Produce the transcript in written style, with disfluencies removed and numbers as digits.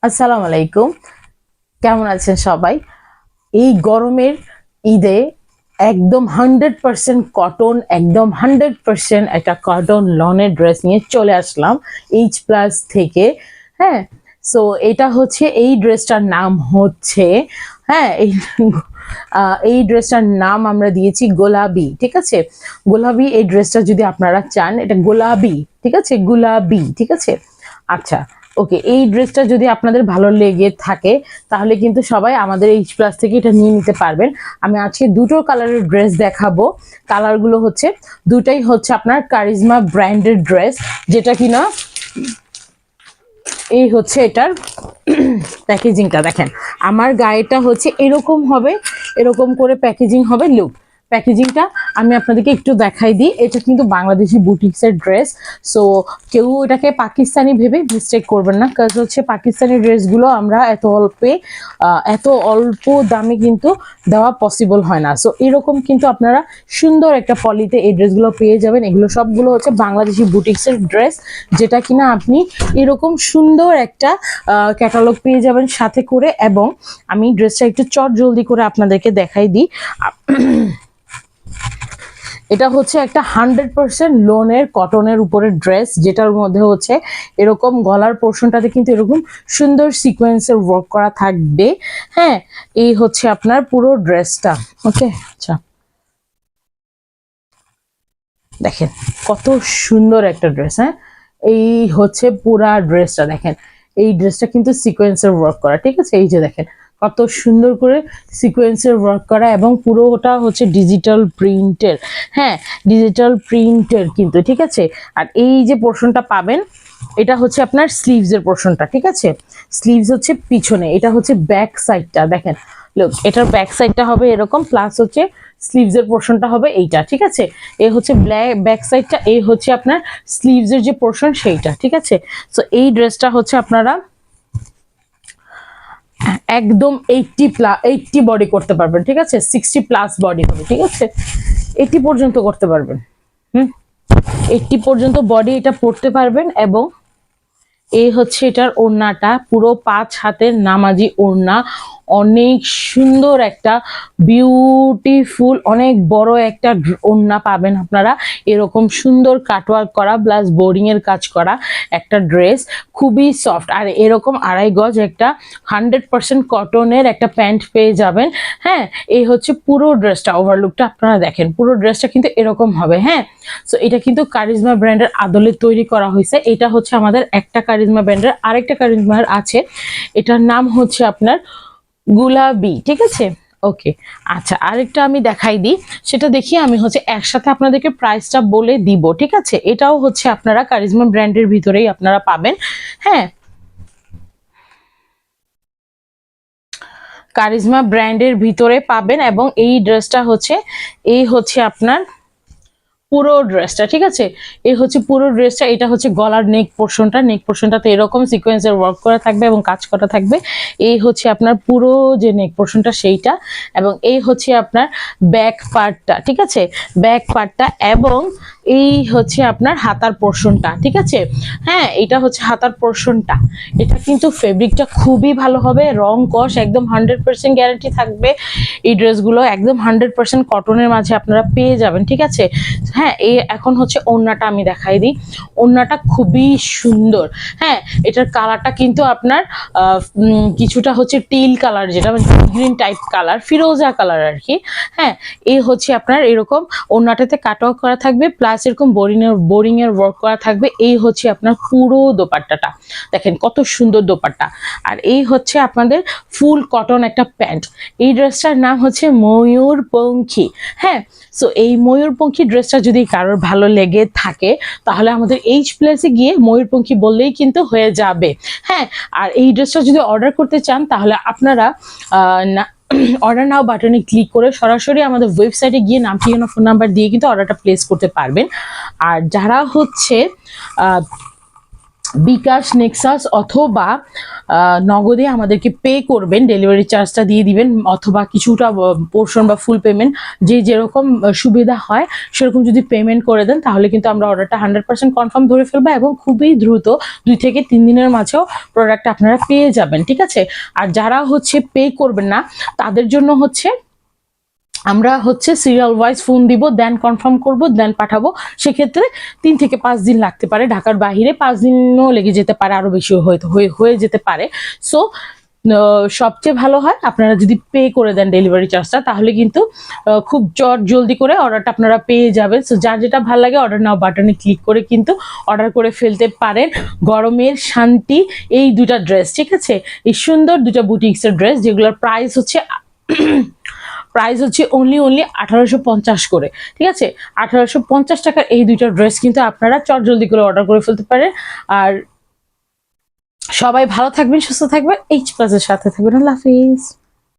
আসসালামু আলাইকুম, কেমন আছেন সবাই? এই গরমের ঈদে একদম 100% কটন, একদম 100% একটা কটন লনের ড্রেস নিয়ে চলে আসলাম Hplus থেকে। হ্যাঁ, সো এটা হচ্ছে, এই ড্রেসটার নাম হচ্ছে, হ্যাঁ এই ড্রেসটার নাম আমরা দিয়েছি গোলাবি। ঠিক আছে, গোলাবি। এই ড্রেসটা যদি আপনারা চান, এটা গোলাবি, ঠিক আছে, গুলাবি, ঠিক আছে। আচ্ছা, ওকে, এই ড্রেসটা যদি আপনাদের ভালো লেগে থাকে তাহলে কিন্তু সবাই আমাদের Hplus থেকে এটা নিয়ে নিতে পারবেন। আমি আজকে দুটো কালারের ড্রেস দেখাবো। কালারগুলো হচ্ছে, দুটাই হচ্ছে আপনার কারিজমা ব্র্যান্ডের ড্রেস, যেটা কিনা এই হচ্ছে এটার প্যাকেজিংটা দেখেন। আমার গায়েটা হচ্ছে এরকম হবে, এরকম করে প্যাকেজিং হবে। লুক, প্যাকেজিংটা আমি আপনাদেরকে একটু দেখাই দিই। এটা কিন্তু বাংলাদেশি বুটিক্সের ড্রেস। সো কেউ এটাকে পাকিস্তানি ভেবে মিস্টেক করবেন না, কাজ হচ্ছে পাকিস্তানি ড্রেসগুলো আমরা এত অল্প দামে কিন্তু দেওয়া পসিবল হয় না। সো এরকম কিন্তু আপনারা সুন্দর একটা পলিতে এই ড্রেসগুলো পেয়ে যাবেন। এগুলো সবগুলো হচ্ছে বাংলাদেশি বুটিক্সের ড্রেস, যেটা কিনা আপনি এরকম সুন্দর একটা ক্যাটালগ পেয়ে যাবেন সাথে করে। এবং আমি ড্রেসটা একটু চট জলদি করে আপনাদেরকে দেখাই দিই। এটা হচ্ছে একটা 100% লোনের কটনের উপরে ড্রেস, যেটার মধ্যে হচ্ছে এরকম গলার পোর্শনটাতে কিন্তু এরকম সুন্দর সিকোয়েন্সের ওয়ার্ক করা থাকবে। হ্যাঁ, এই হচ্ছে আপনার পুরো ড্রেসটা। ওকে, আচ্ছা, দেখেন কত সুন্দর একটা ড্রেস। হ্যাঁ, এই হচ্ছে পুরা ড্রেসটা দেখেন। এই ড্রেসটা কিন্তু সিকোয়েন্সের ওয়ার্ক করা, ঠিক আছে। এই যে দেখেন কত সুন্দর করে সিকোয়েন্সের ওয়ার্ক করা, এবং পুরোটা হচ্ছে ডিজিটাল প্রিন্টের। হ্যাঁ, ডিজিটাল প্রিন্টের কিন্তু, ঠিক আছে। আর এই যে পোর্শনটা পাবেন, এটা হচ্ছে আপনার স্লিভস এর পোর্শনটা, ঠিক আছে। স্লিভস হচ্ছে পিছনে, এটা হচ্ছে ব্যাক সাইডটা দেখেন। লুক, এটার ব্যাক সাইডটা হবে এরকম, প্লাস হচ্ছে স্লিভস এর পোর্শনটা হবে এইটা, ঠিক আছে। এই হচ্ছে ব্যাক সাইডটা, এই হচ্ছে আপনার স্লিভস এর যে পোর্শন সেইটা, ঠিক আছে। সো এই ড্রেসটা হচ্ছে আপনারা একদম 80 বডি করতে পারবেন, ঠিক আছে। 60+ বডি হবে, ঠিক আছে। 80 পর্যন্ত করতে পারবেন। 80 পর্যন্ত বডি এটা পড়তে পারবেন। এবং এই হচ্ছে এটার ওড়নাটা, পুরো 5 হাতের নামাজি ওড়না, অনেক সুন্দর একটা বিউটিফুল, অনেক বড় একটা ওড়না পাবেন আপনারা। এরকম সুন্দর কাটওয়ার্ক করা প্লাস বোরিং এর কাজ করা একটা ড্রেস, খুবই সফট। আর এরকম 2.5 গজ একটা 100% কটনের একটা প্যান্ট পেয়ে যাবেন। হ্যাঁ, এই হচ্ছে পুরো ড্রেসটা, ওভারলুকটা আপনারা দেখেন, পুরো ড্রেসটা কিন্তু এরকম হবে। হ্যাঁ, সো এটা কিন্তু কারিজমা ব্র্যান্ডের আদলে তৈরি করা হয়েছে। এটা হচ্ছে আমাদের একটা কারিজমা ব্র্যান্ডের, আরেকটা কারিজমার আছে, এটার নাম হচ্ছে আপনার গুলাবি, ঠিক আছে। ওকে, আচ্ছা, আরেকটা আমি দেখাই দিই, সেটা দেখিয়ে আমি হচ্ছে একসাথে আপনাদেরকে প্রাইসটা বলে দিব, ঠিক আছে। এটাও হচ্ছে আপনারা কারিজমা ব্র্যান্ডের ভিতরেই আপনারা পাবেন। হ্যাঁ, কারিজমা ব্র্যান্ডের ভিতরে পাবেন। এবং এই ড্রেসটা হচ্ছে, এই হচ্ছে আপনার পুরো ড্রেসটা, ঠিক আছে। এই হচ্ছে পুরো ড্রেসটা। এটা হচ্ছে গলার নেক পোর্শনটাতে এরকম সিকোয়েন্সের ওয়ার্ক করা থাকবে এবং কাজ করা থাকবে। এই হচ্ছে আপনার পুরো যে নেক পোর্শনটা সেইটা, এবং এই হচ্ছে আপনার ব্যাক পার্টটা, ঠিক আছে, ব্যাক পার্টটা। এবং এই হচ্ছে আপনার হাতার পোর্শনটা, ঠিক আছে। হ্যাঁ, এটা হচ্ছে হাতার পোর্শনটা। এটা কিন্তু ফেব্রিকটা খুবই ভালো হবে, রং কস একদম 100% গ্যারান্টি থাকবে। এই ড্রেসগুলো একদম 100% কটনের মাঝে আপনারা পেয়ে যাবেন, ঠিক আছে। হ্যাঁ, এই এখন হচ্ছে ওড়নাটা আমি দেখাই দিই। ওড়নাটা খুবই সুন্দর। হ্যাঁ, এটার কালারটা কিন্তু আপনার কিছুটা হচ্ছে টিল কালার, যেটা গ্রিন টাইপ কালার, ফিরোজা কালার আর কি। হ্যাঁ, এই হচ্ছে আপনার এরকম ওড়নাটাতে কাটওয়ার্ক করা থাকবে, প্লাস এরকম বোরিং এর ওয়ার্ক করা থাকবে। এই হচ্ছে আপনার পুরো দোপাট্টাটা দেখেন, কত সুন্দর দোপাট্টা। আর এই হচ্ছে আপনাদের ফুল কটন একটা প্যান্ট। এই ড্রেসটার নাম হচ্ছে ময়ূরপঙ্খী। হ্যাঁ, সো এই ময়ূরপঙ্খী ড্রেসটা যদি কারোর ভালো লেগে থাকে তাহলে আমাদের Hplus-এ গিয়ে ময়ূরপঙ্খী বললেই কিন্তু হয়ে যাবে। হ্যাঁ, আর এই ড্রেসটা যদি অর্ডার করতে চান তাহলে আপনারা অর্ডার নাও বাটনে ক্লিক করে সরাসরি আমাদের ওয়েবসাইটে গিয়ে নাম, ঠিকানা, ফোন নাম্বার দিয়ে কিন্তু অর্ডারটা প্লেস করতে পারবেন। আর যারা হচ্ছে বিকাশ, নেক্সাস অথবা নগদে আমাদেরকে পে করবেন, ডেলিভারি চার্জটা দিয়ে দিবেন, অথবা কিছুটা পোর্শন বা ফুল পেমেন্ট যে যেরকম সুবিধা হয় সেরকম যদি পেমেন্ট করে দেন, তাহলে কিন্তু আমরা অর্ডারটা 100% কনফার্ম ধরে ফেলবো এবং খুবই দ্রুত 2 থেকে 3 দিনের মাঝেও প্রোডাক্ট আপনারা পেয়ে যাবেন, ঠিক আছে। আর যারা হচ্ছে পে করবেন না তাদের জন্য হচ্ছে আমরা হচ্ছে সিরিয়াল ওয়াইজ ফোন দিব, দেন কনফার্ম করব, দেন পাঠাবো। সেক্ষেত্রে 3 থেকে 5 দিন লাগতে পারে, ঢাকার বাইরে 5 দিনও লেগে যেতে পারে, আরো বেশি হয়ে যেতে পারে। সো সবচেয়ে ভালো হয় আপনারা যদি পে করে দেন ডেলিভারি চার্জটা, তাহলে কিন্তু খুব জলদি করে অর্ডারটা আপনারা পেয়ে যাবেন। সো যার যেটা ভালো লাগে অর্ডার নাও বাটনে ক্লিক করে কিন্তু অর্ডার করে ফেলতে পারেন। গরমের শান্তি এই দুটা ড্রেস, ঠিক আছে, এই সুন্দর দুটা বুটিক্সের ড্রেস, যেগুলোর প্রাইস হচ্ছে অনলি 1850 করে, ঠিক আছে। 1850 টাকার এই দুইটা ড্রেস কিন্তু আপনারা জলদি করে অর্ডার করে ফেলতে পারেন। আর সবাই ভালো থাকবেন, সুস্থ থাকবেন, Hplus এর সাথে থাকবেন। আল্লাহ হাফিজ।